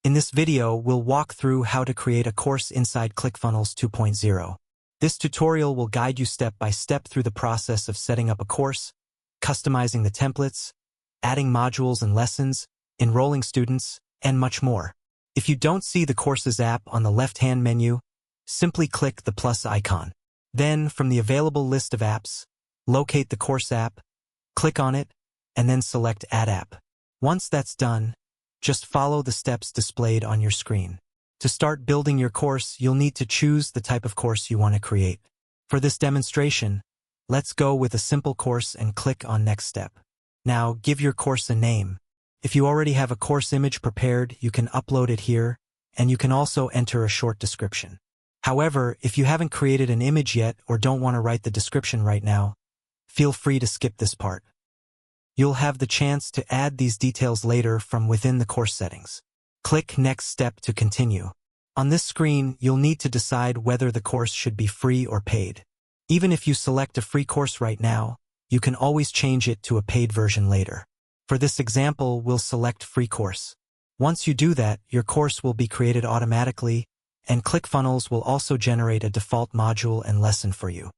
In this video, we'll walk through how to create a course inside Clickfunnels 2.0. This tutorial will guide you step by step through the process of setting up a course, customizing the templates, adding modules and lessons, enrolling students, and much more. If you don't see the Courses app on the left-hand menu, simply click the plus icon. Then, from the available list of apps, locate the Course app, click on it, and then select Add App. Once that's done, just follow the steps displayed on your screen. To start building your course, you'll need to choose the type of course you want to create. For this demonstration, let's go with a simple course and click on Next Step. Now, give your course a name. If you already have a course image prepared, you can upload it here, and you can also enter a short description. However, if you haven't created an image yet or don't want to write the description right now, feel free to skip this part. You'll have the chance to add these details later from within the course settings. Click Next Step to continue. On this screen, you'll need to decide whether the course should be free or paid. Even if you select a free course right now, you can always change it to a paid version later. For this example, we'll select Free Course. Once you do that, your course will be created automatically, and ClickFunnels will also generate a default module and lesson for you.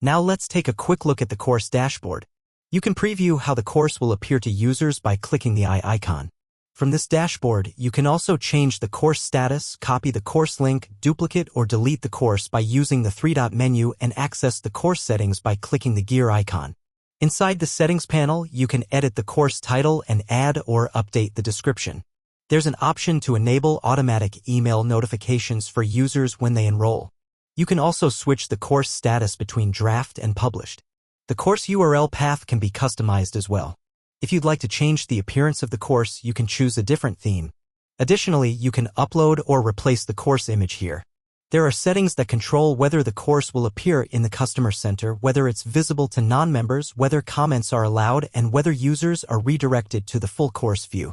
Now let's take a quick look at the course dashboard. You can preview how the course will appear to users by clicking the eye icon. From this dashboard, you can also change the course status, copy the course link, duplicate or delete the course by using the three-dot menu, and access the course settings by clicking the gear icon. Inside the settings panel, you can edit the course title and add or update the description. There's an option to enable automatic email notifications for users when they enroll. You can also switch the course status between draft and published. The course URL path can be customized as well. If you'd like to change the appearance of the course, you can choose a different theme. Additionally, you can upload or replace the course image here. There are settings that control whether the course will appear in the Customer Center, whether it's visible to non-members, whether comments are allowed, and whether users are redirected to the full course view.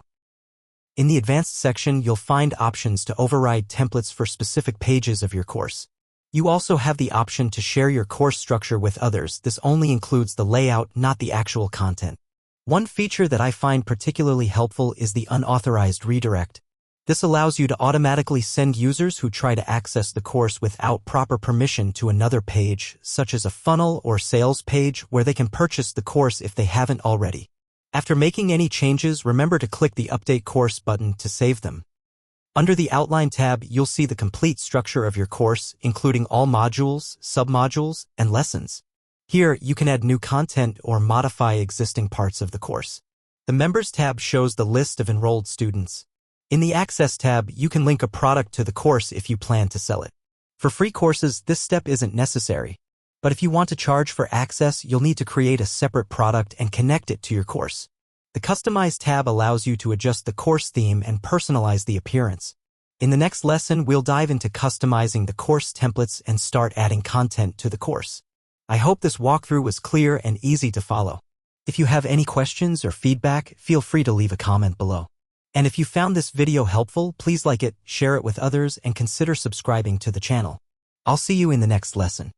In the Advanced section, you'll find options to override templates for specific pages of your course. You also have the option to share your course structure with others. This only includes the layout, not the actual content. One feature that I find particularly helpful is the unauthorized redirect. This allows you to automatically send users who try to access the course without proper permission to another page, such as a funnel or sales page, where they can purchase the course if they haven't already. After making any changes, remember to click the Update Course button to save them. Under the Outline tab, you'll see the complete structure of your course, including all modules, submodules, and lessons. Here, you can add new content or modify existing parts of the course. The Members tab shows the list of enrolled students. In the Access tab, you can link a product to the course if you plan to sell it. For free courses, this step isn't necessary. But if you want to charge for access, you'll need to create a separate product and connect it to your course. The Customize tab allows you to adjust the course theme and personalize the appearance. In the next lesson, we'll dive into customizing the course templates and start adding content to the course. I hope this walkthrough was clear and easy to follow. If you have any questions or feedback, feel free to leave a comment below. And if you found this video helpful, please like it, share it with others, and consider subscribing to the channel. I'll see you in the next lesson.